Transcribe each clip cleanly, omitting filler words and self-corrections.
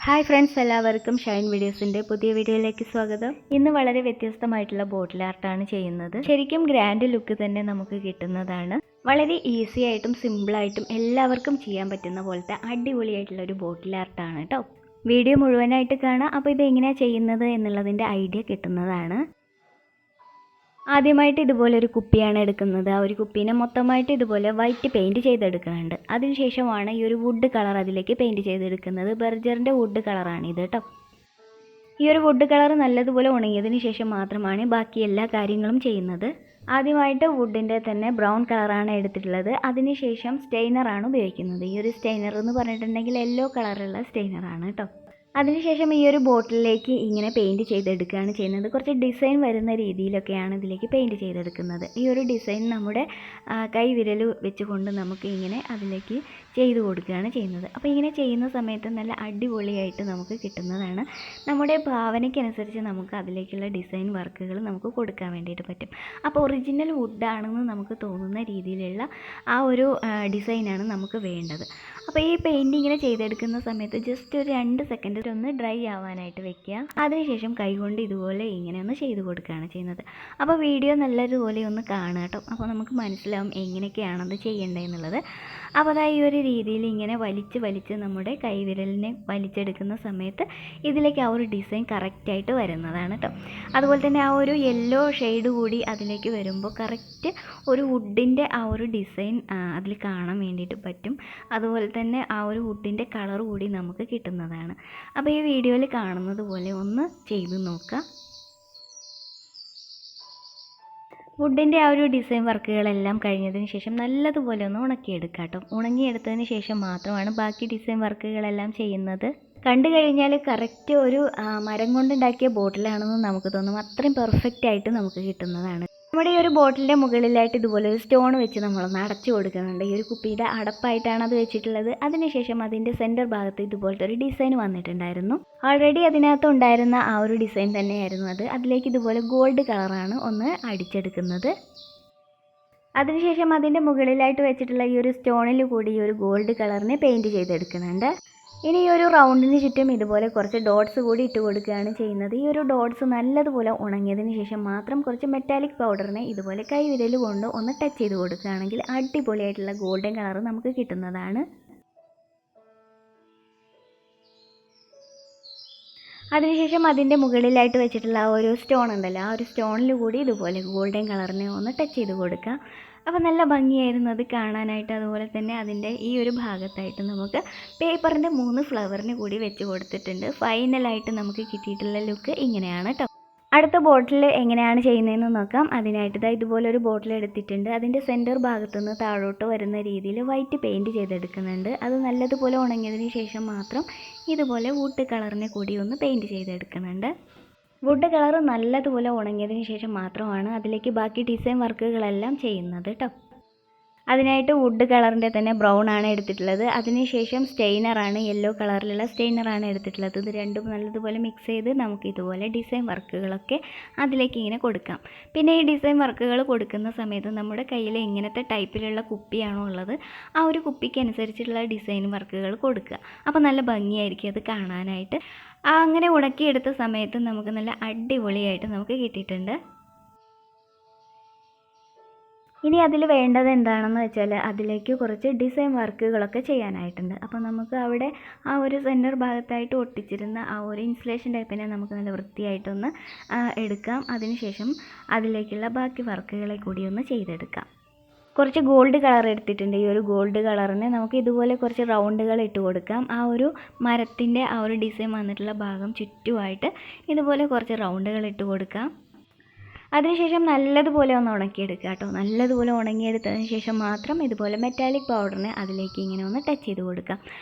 Hi friends, എല്ലാവർക്കും ഷൈൻ വീഡിയോസിൻ്റെ പുതിയ വീഡിയോയിലേക്ക് സ്വാഗതം. ഇന്ന് വളരെ വ്യത്യസ്തമായിട്ടുള്ള ബോട്ടിൽ ആർട്ടാണ് ചെയ്യുന്നത്. ശരിക്കും ഗ്രാൻഡ് ലുക്ക് തന്നെ നമുക്ക് കിട്ടുന്നതാണ്. വളരെ ഈസി ആയിട്ടും സിമ്പിളായിട്ടും എല്ലാവർക്കും ചെയ്യാൻ പറ്റുന്ന പോലത്തെ അടിപൊളിയായിട്ടുള്ള ഒരു ബോട്ടിൽ ആർട്ടാണ് കേട്ടോ. വീഡിയോ മുഴുവനായിട്ട് കാണാം. അപ്പോൾ ഇത് എങ്ങനെയാണ് ചെയ്യുന്നത് എന്നുള്ളതിൻ്റെ ഐഡിയ കിട്ടുന്നതാണ്. ആദ്യമായിട്ട് ഇതുപോലെ ഒരു കുപ്പിയാണ് എടുക്കുന്നത്. ആ ഒരു കുപ്പീനെ മൊത്തമായിട്ട് ഇതുപോലെ വൈറ്റ് പെയിൻറ്റ് ചെയ്തെടുക്കുന്നുണ്ട്. അതിനുശേഷമാണ് ഈ ഒരു വുഡ് കളർ അതിലേക്ക് പെയിൻറ്റ് ചെയ്തെടുക്കുന്നത്. ബർജറിൻ്റെ വുഡ് കളറാണിത് കേട്ടോ. ഈ ഒരു വുഡ് കളർ നല്ലതുപോലെ ഉണങ്ങിയതിന് ശേഷം മാത്രമാണ് ബാക്കി എല്ലാ കാര്യങ്ങളും ചെയ്യുന്നത്. ആദ്യമായിട്ട് വുഡിൻ്റെ തന്നെ ബ്രൗൺ കളറാണ് എടുത്തിട്ടുള്ളത്. അതിനുശേഷം സ്റ്റെയിനറാണ് ഉപയോഗിക്കുന്നത്. ഈ ഒരു സ്റ്റെയിനർ എന്ന് പറഞ്ഞിട്ടുണ്ടെങ്കിൽ യെല്ലോ കളറുള്ള സ്റ്റെയിനറാണ് കേട്ടോ. അതിനുശേഷം ഈ ഒരു ബോട്ടിലേക്ക് ഇങ്ങനെ പെയിൻറ്റ് ചെയ്തെടുക്കുകയാണ് ചെയ്യുന്നത്. കുറച്ച് ഡിസൈൻ വരുന്ന രീതിയിലൊക്കെയാണ് ഇതിലേക്ക് പെയിൻറ്റ് ചെയ്തെടുക്കുന്നത്. ഈ ഒരു ഡിസൈൻ നമ്മുടെ കൈവിരൽ വെച്ചുകൊണ്ട് നമുക്ക് ഇങ്ങനെ അതിലേക്ക് ചെയ്ത് കൊടുക്കുകയാണ് ചെയ്യുന്നത്. അപ്പോൾ ഇങ്ങനെ ചെയ്യുന്ന സമയത്ത് നല്ല അടിപൊളിയായിട്ട് നമുക്ക് കിട്ടുന്നതാണ്. നമ്മുടെ ഭാവനയ്ക്കനുസരിച്ച് നമുക്ക് അതിലേക്കുള്ള ഡിസൈൻ വർക്കുകൾ നമുക്ക് കൊടുക്കാൻ വേണ്ടിയിട്ട് പറ്റും. അപ്പോൾ ഒറിജിനൽ വുഡാണെന്ന് നമുക്ക് തോന്നുന്ന രീതിയിലുള്ള ആ ഒരു ഡിസൈനാണ് നമുക്ക് വേണ്ടത്. അപ്പോൾ ഈ പെയിൻറ്റ് ഇങ്ങനെ ചെയ്തെടുക്കുന്ന സമയത്ത് ജസ്റ്റ് ഒരു 2 സെക്കൻഡ് ഒന്ന് ഡ്രൈ ആവാനായിട്ട് വെക്കുക. അതിനുശേഷം കൈകൊണ്ട് ഇതുപോലെ ഇങ്ങനെ ഒന്ന് ചെയ്ത് കൊടുക്കുകയാണ് ചെയ്യുന്നത്. അപ്പോൾ വീഡിയോ നല്ലതുപോലെ ഒന്ന് കാണുക കേട്ടോ. അപ്പോൾ നമുക്ക് മനസ്സിലാവും എങ്ങനെയൊക്കെയാണത് ചെയ്യേണ്ടതെന്നുള്ളത്. അപ്പോൾ അതാ ഈ ഒരു രീതിയിൽ ഇങ്ങനെ വലിച്ച് നമ്മുടെ കൈവിരലിനെ വലിച്ചെടുക്കുന്ന സമയത്ത് ഇതിലേക്ക് ആ ഒരു ഡിസൈൻ കറക്റ്റായിട്ട് വരുന്നതാണ് കേട്ടോ. അതുപോലെ തന്നെ ആ ഒരു യെല്ലോ ഷെയ്ഡ് കൂടി അതിലേക്ക് വരുമ്പോൾ കറക്റ്റ് ഒരു വുഡിൻ്റെ ആ ഒരു ഡിസൈൻ അതിൽ കാണാൻ വേണ്ടിയിട്ട് പറ്റും. അതുപോലെ തന്നെ ആ ഒരു വുഡിൻ്റെ കളർ കൂടി നമുക്ക് കിട്ടുന്നതാണ്. അപ്പോൾ ഈ വീഡിയോയിൽ കാണുന്നത് പോലെ ഒന്ന് ചെയ്ത് നോക്കുക. വുഡിൻ്റെ ആ ഒരു ഡിസൈൻ വർക്കുകളെല്ലാം കഴിഞ്ഞതിന് ശേഷം നല്ലതുപോലെ ഒന്ന് ഉണക്കിയെടുക്കുക കേട്ടോ. ഉണങ്ങിയെടുത്തതിന് ശേഷം മാത്രമാണ് ബാക്കി ഡിസൈൻ വർക്കുകളെല്ലാം ചെയ്യുന്നത്. കണ്ടു കഴിഞ്ഞാൽ കറക്റ്റ് ഒരു മരം കൊണ്ടുണ്ടാക്കിയ ബോട്ടിലാണെന്ന് നമുക്ക് തോന്നും. അത്രയും പെർഫെക്റ്റ് ആയിട്ട് നമുക്ക് കിട്ടുന്നതാണ്. നമ്മുടെ ഈ ഒരു ബോട്ടിലിൻ്റെ മുകളിലായിട്ട് ഇതുപോലെ ഒരു സ്റ്റോൺ വെച്ച് നമ്മളൊന്ന് അടച്ചു കൊടുക്കുന്നുണ്ട്. ഈ ഒരു കുപ്പിയുടെ അടപ്പായിട്ടാണ് അത് വെച്ചിട്ടുള്ളത്. അതിനുശേഷം അതിൻ്റെ സെൻറ്റർ ഭാഗത്ത് ഇതുപോലത്തെ ഒരു ഡിസൈൻ വന്നിട്ടുണ്ടായിരുന്നു. ഓൾറെഡി അതിനകത്ത് ഉണ്ടായിരുന്ന ആ ഒരു ഡിസൈൻ തന്നെയായിരുന്നു അത്. അതിലേക്ക് ഇതുപോലെ ഗോൾഡ് കളറാണ് ഒന്ന് അടിച്ചെടുക്കുന്നത്. അതിനുശേഷം അതിൻ്റെ മുകളിലായിട്ട് വെച്ചിട്ടുള്ള ഈ ഒരു സ്റ്റോണിൽ കൂടി ഈ ഒരു ഗോൾഡ് കളറിനെ പെയിൻറ്റ് ചെയ്തെടുക്കുന്നുണ്ട്. ഇനി ഈ ഒരു റൗണ്ടിന് ചുറ്റും ഇതുപോലെ കുറച്ച് ഡോട്ട്സ് കൂടി ഇട്ട് കൊടുക്കുകയാണ് ചെയ്യുന്നത്. ഈ ഒരു ഡോട്ട്സ് നല്ലതുപോലെ ഉണങ്ങിയതിന് ശേഷം മാത്രം കുറച്ച് മെറ്റാലിക് പൗഡറിനെ ഇതുപോലെ കൈവിരൽ കൊണ്ട് ഒന്ന് ടച്ച് ചെയ്ത് കൊടുക്കുകയാണെങ്കിൽ അടിപൊളിയായിട്ടുള്ള ഗോൾഡൻ കളർ നമുക്ക് കിട്ടുന്നതാണ്. അതിനുശേഷം അതിൻ്റെ മുകളിലായിട്ട് വെച്ചിട്ടുള്ള ആ ഒരു സ്റ്റോൺ ഉണ്ടല്ലോ, ആ ഒരു സ്റ്റോണിൽ കൂടി ഇതുപോലെ ഗോൾഡൻ കളറിനെ ഒന്ന് ടച്ച് ചെയ്ത് കൊടുക്കുക. അപ്പോൾ നല്ല ഭംഗിയായിരുന്നു അത് കാണാനായിട്ട്. അതുപോലെ തന്നെ അതിൻ്റെ ഈ ഒരു ഭാഗത്തായിട്ട് നമുക്ക് പേപ്പറിൻ്റെ 3 ഫ്ലവറിന് കൂടി വെച്ച് കൊടുത്തിട്ടുണ്ട്. ഫൈനലായിട്ട് നമുക്ക് കിട്ടിയിട്ടുള്ള ലുക്ക് ഇങ്ങനെയാണ് കേട്ടോ. അടുത്ത ബോട്ടിൽ എങ്ങനെയാണ് ചെയ്യുന്നതെന്ന് നോക്കാം. അതിനായിട്ട് ഇതുപോലെ ഒരു ബോട്ടിൽ എടുത്തിട്ടുണ്ട്. അതിൻ്റെ സെൻറ്റർ ഭാഗത്തുനിന്ന് താഴോട്ട് വരുന്ന രീതിയിൽ വൈറ്റ് പെയിൻറ്റ് ചെയ്തെടുക്കുന്നുണ്ട്. അത് നല്ലതുപോലെ ഉണങ്ങിയതിന് ശേഷം മാത്രം ഇതുപോലെ വുഡ് കളറിനെ കൂടി ഒന്ന് പെയിൻറ്റ് ചെയ്തെടുക്കുന്നുണ്ട്. വുഡ് കളർ നല്ലതുപോലെ ഉണങ്ങിയതിന് ശേഷം മാത്രമാണ് അതിലേക്ക് ബാക്കി ഡിസൈൻ വർക്കുകളെല്ലാം ചെയ്യുന്നത് കേട്ടോ. അതിനായിട്ട് വുഡ് കളറിൻ്റെ തന്നെ ബ്രൗൺ ആണ് എടുത്തിട്ടുള്ളത്. അതിനുശേഷം സ്റ്റെയിനറാണ്, യെല്ലോ കളറിലുള്ള സ്റ്റെയിനറാണ് എടുത്തിട്ടുള്ളത്. ഇത് രണ്ടും നല്ലതുപോലെ മിക്സ് ചെയ്ത് നമുക്ക് ഇതുപോലെ ഡിസൈൻ വർക്കുകളൊക്കെ അതിലേക്ക് ഇങ്ങനെ കൊടുക്കാം. പിന്നെ ഈ ഡിസൈൻ വർക്കുകൾ കൊടുക്കുന്ന സമയത്ത് നമ്മുടെ കയ്യിൽ എങ്ങനത്തെ ടൈപ്പിലുള്ള കുപ്പിയാണോ ഉള്ളത് ആ ഒരു കുപ്പിക്ക് അനുസരിച്ചുള്ള ഡിസൈൻ വർക്കുകൾ കൊടുക്കുക. അപ്പോൾ നല്ല ഭംഗിയായിരിക്കും അത് കാണാനായിട്ട്. അങ്ങനെ ഉണക്കിയെടുത്ത സമയത്ത് നമുക്ക് നല്ല അടിപൊളിയായിട്ട് നമുക്ക് കിട്ടിയിട്ടുണ്ട്. ഇനി അതിൽ വേണ്ടത് എന്താണെന്ന് വെച്ചാൽ അതിലേക്ക് കുറച്ച് ഡിസൈൻ വർക്കുകളൊക്കെ ചെയ്യാനായിട്ടുണ്ട്. അപ്പോൾ നമുക്ക് അവിടെ ആ ഒരു സെൻറ്റർ ഭാഗത്തായിട്ട് ഒട്ടിച്ചിരുന്ന ആ ഒരു ഇൻസുലേഷൻ ടൈപ്പിനെ നമുക്ക് നല്ല വൃത്തിയായിട്ടൊന്ന് എടുക്കാം. അതിനുശേഷം അതിലേക്കുള്ള ബാക്കി വർക്കുകളെ കൂടി ഒന്ന് ചെയ്തെടുക്കാം. കുറച്ച് ഗോൾഡ് കളർ എടുത്തിട്ടുണ്ട്. ഈ ഒരു ഗോൾഡ് കളറിന് നമുക്ക് ഇതുപോലെ കുറച്ച് റൗണ്ടുകൾ ഇട്ട് കൊടുക്കാം. ആ ഒരു മരത്തിൻ്റെ ആ ഒരു ഡിസൈൻ വന്നിട്ടുള്ള ഭാഗം ചുറ്റുമായിട്ട് ഇതുപോലെ കുറച്ച് റൗണ്ടുകൾ ഇട്ട് കൊടുക്കാം. അതിനുശേഷം നല്ലതുപോലെ ഒന്ന് ഉണക്കിയെടുക്കുക കേട്ടോ. നല്ലതുപോലെ ഉണങ്ങിയെടുത്തതിന് ശേഷം മാത്രം ഇതുപോലെ മെറ്റാലിക് പൗഡറിനെ അതിലേക്ക് ഇങ്ങനെ ഒന്ന് ടച്ച് ചെയ്ത് കൊടുക്കുക.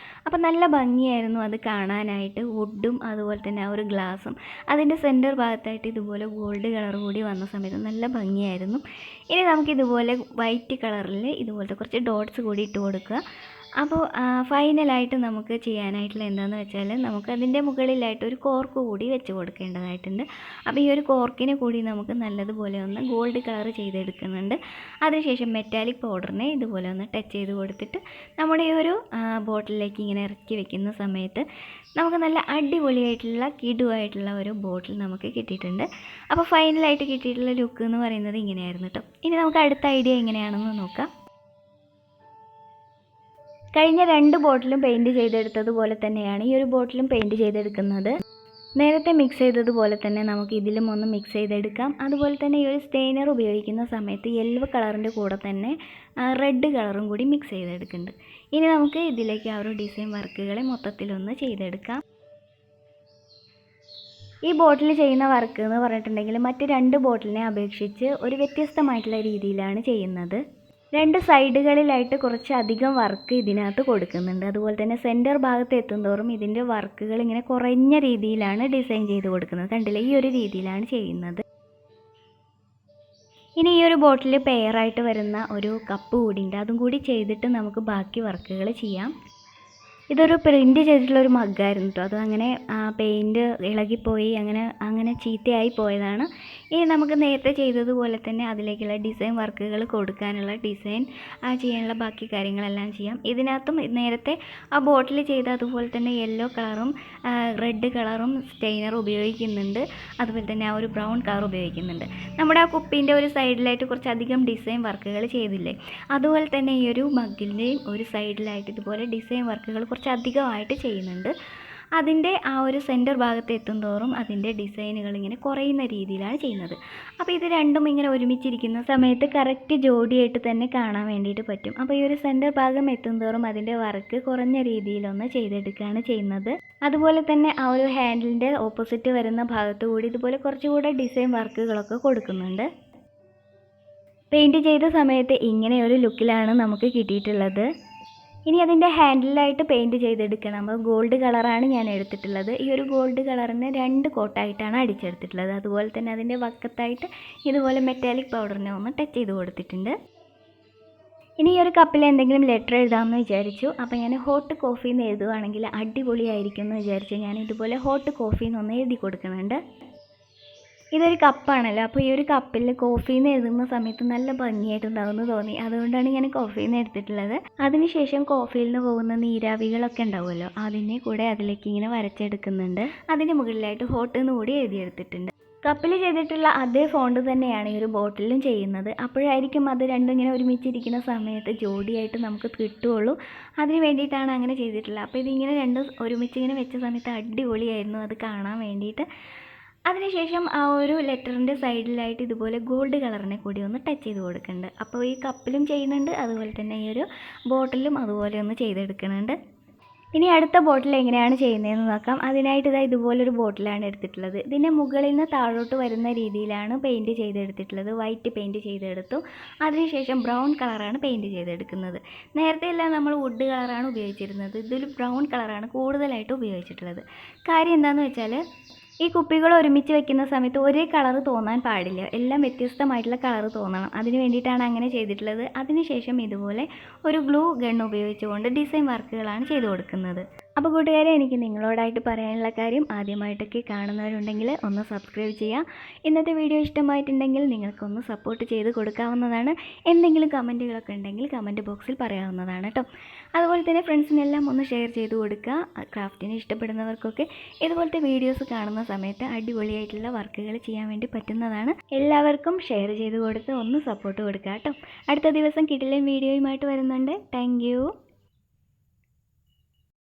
അപ്പോൾ നല്ല ഭംഗിയായിരുന്നു അത് കാണാനായിട്ട്. വുഡും അതുപോലെ തന്നെ ആ ഒരു ഗ്ലാസും അതിൻ്റെ സെൻറ്റർ ഭാഗത്തായിട്ട് ഇതുപോലെ ഗോൾഡ് കളർ കൂടി വന്ന സമയത്ത് നല്ല ഭംഗിയായിരുന്നു. ഇനി നമുക്കിതുപോലെ വൈറ്റ് കളറിൽ ഇതുപോലത്തെ കുറച്ച് ഡോട്ട്സ് കൂടി ഇട്ട് കൊടുക്കുക. അപ്പോൾ ഫൈനലായിട്ട് നമുക്ക് ചെയ്യാനായിട്ടുള്ള എന്താണെന്ന് വെച്ചാൽ നമുക്ക് അതിൻ്റെ മുകളിലായിട്ട് ഒരു കോർക്ക് കൂടി വെച്ച് കൊടുക്കേണ്ടതായിട്ടുണ്ട്. അപ്പോൾ ഈ ഒരു കോർക്കിനെ കൂടി നമുക്ക് നല്ലതുപോലെ ഒന്ന് ഗോൾഡ് കളർ ചെയ്തെടുക്കുന്നുണ്ട്. അതിനുശേഷം മെറ്റാലിക് പൗഡറിനെ ഇതുപോലെ ഒന്ന് ടച്ച് ചെയ്ത് കൊടുത്തിട്ട് നമ്മുടെ ഈ ഒരു ബോട്ടിലേക്ക് ഇങ്ങനെ ഇറക്കി വെക്കുന്ന സമയത്ത് നമുക്ക് നല്ല അടിപൊളിയായിട്ടുള്ള കിടുവായിട്ടുള്ള ഒരു ബോട്ടിൽ നമുക്ക് കിട്ടിയിട്ടുണ്ട്. അപ്പോൾ ഫൈനലായിട്ട് കിട്ടിയിട്ടുള്ള ലുക്ക് എന്ന് പറയുന്നത് ഇങ്ങനെയായിരുന്നു കേട്ടോ. ഇനി നമുക്ക് അടുത്ത ഐഡിയ എങ്ങനെയാണെന്ന് നോക്കാം. കഴിഞ്ഞ 2 ബോട്ടിലും പെയിൻറ്റ് ചെയ്തെടുത്തതുപോലെ തന്നെയാണ് ഈ ഒരു ബോട്ടിലും പെയിൻറ്റ് ചെയ്തെടുക്കുന്നത്. നേരത്തെ മിക്സ് ചെയ്തതുപോലെ തന്നെ നമുക്ക് ഇതിലും ഒന്ന് മിക്സ് ചെയ്തെടുക്കാം. അതുപോലെ തന്നെ ഈ ഒരു സ്റ്റെയിനർ ഉപയോഗിക്കുന്ന സമയത്ത് യെല്ലോ കളറിൻ്റെ കൂടെ തന്നെ റെഡ് കളറും കൂടി മിക്സ് ചെയ്തെടുക്കുന്നുണ്ട്. ഇനി നമുക്ക് ഇതിലേക്ക് ആ ഒരു ഡിസൈൻ വർക്കുകളെ മൊത്തത്തിലൊന്ന് ചെയ്തെടുക്കാം. ഈ ബോട്ടിൽ ചെയ്യുന്ന വർക്ക് എന്ന് പറഞ്ഞിട്ടുണ്ടെങ്കിൽ മറ്റ് 2 ബോട്ടിലിനെ അപേക്ഷിച്ച് ഒരു വ്യത്യസ്തമായിട്ടുള്ള രീതിയിലാണ് ചെയ്യുന്നത്. 2 സൈഡുകളിലായിട്ട് കുറച്ചധികം വർക്ക് ഇതിനകത്ത് കൊടുക്കുന്നുണ്ട്. അതുപോലെ തന്നെ സെൻറ്റർ ഭാഗത്ത് എത്തുന്തോറും ഇതിൻ്റെ വർക്കുകൾ ഇങ്ങനെ കുറഞ്ഞ രീതിയിലാണ് ഡിസൈൻ ചെയ്ത് കൊടുക്കുന്നത്. കണ്ടില്ലേ, ഈ ഒരു രീതിയിലാണ് ചെയ്യുന്നത്. ഇനി ഈ ഒരു ബോട്ടിൽ പെയറായിട്ട് വരുന്ന ഒരു കപ്പ് കൂടി ഉണ്ട്. അതും കൂടി ചെയ്തിട്ട് നമുക്ക് ബാക്കി വർക്കുകൾ ചെയ്യാം. ഇതൊരു പ്രിൻറ്റ് ചെയ്തിട്ടുള്ള ഒരു മഗ്ഗായിരുന്നു കേട്ടോ. അത് അങ്ങനെ പെയിൻറ്റ് ഇളകിപ്പോയി അങ്ങനെ ചീത്തയായി പോയതാണ്. ഇനി നമുക്ക് നേരത്തെ ചെയ്തതുപോലെ തന്നെ അതിലേക്കുള്ള ഡിസൈൻ വർക്കുകൾ കൊടുക്കാനുള്ള ചെയ്യാനുള്ള ബാക്കി കാര്യങ്ങളെല്ലാം ചെയ്യാം. ഇതിനകത്തും നേരത്തെ ആ ബോട്ടിൽ ചെയ്ത അതുപോലെ തന്നെ യെല്ലോ കളറും റെഡ് കളറും സ്റ്റെയിനർ ഉപയോഗിക്കുന്നുണ്ട്. അതുപോലെ തന്നെ ആ ഒരു ബ്രൗൺ കളർ ഉപയോഗിക്കുന്നുണ്ട്. നമ്മുടെ ആ കുപ്പീൻ്റെ ഒരു സൈഡിലായിട്ട് കുറച്ചധികം ഡിസൈൻ വർക്കുകൾ ചെയ്തില്ലേ, അതുപോലെ തന്നെ ഈ ഒരു മഗ്ഗിൻ്റെയും ഒരു സൈഡിലായിട്ട് ഇതുപോലെ ഡിസൈൻ വർക്കുകൾ കുറച്ചധികമായിട്ട് ചെയ്യുന്നുണ്ട്. അതിൻ്റെ ആ ഒരു സെൻറ്റർ ഭാഗത്ത് എത്തുന്തോറും അതിൻ്റെ ഡിസൈനുകൾ ഇങ്ങനെ കുറയുന്ന രീതിയിലാണ് ചെയ്യുന്നത്. അപ്പോൾ ഇത് രണ്ടും ഇങ്ങനെ ഒരുമിച്ചിരിക്കുന്ന സമയത്ത് കറക്റ്റ് ജോഡിയായിട്ട് തന്നെ കാണാൻ വേണ്ടിയിട്ട് പറ്റും. അപ്പോൾ ഈ ഒരു സെൻറ്റർ ഭാഗം എത്തുന്തോറും അതിൻ്റെ വർക്ക് കുറഞ്ഞ രീതിയിലൊന്ന് ചെയ്തെടുക്കുകയാണ് ചെയ്യുന്നത്. അതുപോലെ തന്നെ ആ ഒരു ഹാൻഡിലിൻ്റെ ഓപ്പോസിറ്റ് വരുന്ന ഭാഗത്ത് കൂടി ഇതുപോലെ കുറച്ചുകൂടെ ഡിസൈൻ വർക്കുകളൊക്കെ കൊടുക്കുന്നുണ്ട്. പെയിൻറ്റ് ചെയ്ത സമയത്ത് ഇങ്ങനെ ഒരു ലുക്കിലാണ് നമുക്ക് കിട്ടിയിട്ടുള്ളത്. ഇനി അതിൻ്റെ ഹാൻഡിലായിട്ട് പെയിൻറ്റ് ചെയ്തെടുക്കണം. അപ്പോൾ ഗോൾഡ് കളറാണ് ഞാൻ എടുത്തിട്ടുള്ളത്. ഈ ഒരു ഗോൾഡ് കളറിന് 2 കോട്ടായിട്ടാണ് അടിച്ചെടുത്തിട്ടുള്ളത്. അതുപോലെ തന്നെ അതിൻ്റെ വക്കത്തായിട്ട് ഇതുപോലെ മെറ്റാലിക് പൗഡറിനെ ഒന്ന് ടച്ച് ചെയ്ത് കൊടുത്തിട്ടുണ്ട്. ഇനി ഈ ഒരു കപ്പിൽ എന്തെങ്കിലും ലെറ്റർ എഴുതാമെന്ന് വിചാരിച്ചു. അപ്പോൾ ഞാൻ ഹോട്ട് കോഫി എന്ന് എഴുതുകയാണെങ്കിൽ അടിപൊളിയായിരിക്കും എന്ന് വിചാരിച്ചു ഞാൻ ഇതുപോലെ ഹോട്ട് കോഫി എന്നൊന്ന് എഴുതി കൊടുക്കുന്നുണ്ട്. ഇതൊരു കപ്പാണല്ലോ, അപ്പോൾ ഈ ഒരു കപ്പിൽ കോഫീന്ന് എഴുതുന്ന സമയത്ത് നല്ല ഭംഗിയായിട്ടുണ്ടാവുമെന്ന് തോന്നി. അതുകൊണ്ടാണ് ഞാൻ കോഫീന്ന് എടുത്തിട്ടുള്ളത്. അതിനുശേഷം കോഫിയിൽ നിന്ന് പോകുന്ന നീരാവികളൊക്കെ ഉണ്ടാവുമല്ലോ, അതിനെ കൂടെ അതിലേക്ക് ഇങ്ങനെ വരച്ചെടുക്കുന്നുണ്ട്. അതിന് മുകളിലായിട്ട് ഹോട്ട് എന്ന് കൂടി എഴുതിയെടുത്തിട്ടുണ്ട്. കപ്പിൽ ചെയ്തിട്ടുള്ള അതേ ഫോണ്ട് തന്നെയാണ് ഈ ഒരു ബോട്ടിലും ചെയ്യുന്നത്. അപ്പോഴായിരിക്കും അത് രണ്ടും ഇങ്ങനെ ഒരുമിച്ചിരിക്കുന്ന സമയത്ത് ജോഡിയായിട്ട് നമുക്ക് കിട്ടുകയുള്ളൂ. അതിന് വേണ്ടിയിട്ടാണ് അങ്ങനെ ചെയ്തിട്ടുള്ളത്. അപ്പോൾ ഇതിങ്ങനെ രണ്ടും ഒരുമിച്ചിങ്ങനെ വെച്ച സമയത്ത് അടിപൊളിയായിരുന്നു അത് കാണാൻ വേണ്ടിയിട്ട്. അതിനുശേഷം ആ ഒരു ലെറ്ററിൻ്റെ സൈഡിലായിട്ട് ഇതുപോലെ ഗോൾഡ് കളറിനെ കൂടി ഒന്ന് ടച്ച് ചെയ്ത് കൊടുക്കുന്നുണ്ട്. അപ്പോൾ ഈ കപ്പിലും ചെയ്യുന്നുണ്ട്, അതുപോലെ തന്നെ ഈ ഒരു ബോട്ടിലും അതുപോലെ ഒന്ന് ചെയ്തെടുക്കുന്നുണ്ട്. ഇനി അടുത്ത ബോട്ടിൽ എങ്ങനെയാണ് ചെയ്യുന്നതെന്ന് നോക്കാം. അതിനായിട്ട് ഇതുപോലൊരു ബോട്ടിലാണ് എടുത്തിട്ടുള്ളത്. ഇതിൻ്റെ മുകളിൽ നിന്ന് താഴോട്ട് വരുന്ന രീതിയിലാണ് പെയിൻറ്റ് ചെയ്തെടുത്തിട്ടുള്ളത്. വൈറ്റ് പെയിൻറ്റ് ചെയ്തെടുത്തു. അതിനുശേഷം ബ്രൗൺ കളറാണ് പെയിൻറ്റ് ചെയ്തെടുക്കുന്നത്. നേരത്തെ എല്ലാം നമ്മൾ വുഡ് കളറാണ് ഉപയോഗിച്ചിരുന്നത്. ഇതിൽ ബ്രൗൺ കളറാണ് കൂടുതലായിട്ട് ഉപയോഗിച്ചിട്ടുള്ളത്. കാര്യം എന്താണെന്ന് വെച്ചാൽ ഈ കുപ്പികൾ ഒരുമിച്ച് വെക്കുന്ന സമയത്ത് ഒരേ കളർ തോന്നാൻ പാടില്ല. എല്ലാം വ്യത്യസ്തമായിട്ടുള്ള കളർ തോന്നണം. അതിന് വേണ്ടിയിട്ടാണ് അങ്ങനെ ചെയ്തിട്ടുള്ളത്. അതിനുശേഷം ഇതുപോലെ ഒരു ഗ്ലൂ ഗൺ ഉപയോഗിച്ചുകൊണ്ട് ഡിസൈൻ വർക്കുകളാണ് ചെയ്ത് കൊടുക്കുന്നത്. അപ്പോൾ കൂട്ടുകാരെ, എനിക്ക് നിങ്ങളോടായിട്ട് പറയാനുള്ള കാര്യം, ആദ്യമായിട്ടൊക്കെ കാണുന്നവരുണ്ടെങ്കിൽ ഒന്ന് സബ്സ്ക്രൈബ് ചെയ്യുക. ഇന്നത്തെ വീഡിയോ ഇഷ്ടമായിട്ടുണ്ടെങ്കിൽ നിങ്ങൾക്കൊന്ന് സപ്പോർട്ട് ചെയ്ത് കൊടുക്കാവുന്നതാണ്. എന്തെങ്കിലും കമൻറ്റുകളൊക്കെ ഉണ്ടെങ്കിൽ കമൻറ്റ് ബോക്സിൽ പറയാവുന്നതാണ് കേട്ടോ. അതുപോലെ തന്നെ ഫ്രണ്ട്സിനെല്ലാം ഒന്ന് ഷെയർ ചെയ്ത് കൊടുക്കുക. ക്രാഫ്റ്റിനെ ഇഷ്ടപ്പെടുന്നവർക്കൊക്കെ ഇതുപോലത്തെ വീഡിയോസ് കാണുന്ന സമയത്ത് അടിപൊളിയായിട്ടുള്ള വർക്കുകൾ ചെയ്യാൻ വേണ്ടി പറ്റുന്നതാണ്. എല്ലാവർക്കും ഷെയർ ചെയ്ത് കൊടുത്ത് ഒന്ന് സപ്പോർട്ട് കൊടുക്കുക കേട്ടോ. അടുത്ത ദിവസം കിടിലൻ വീഡിയോയുമായിട്ട് വരുന്നുണ്ട്. Thank you.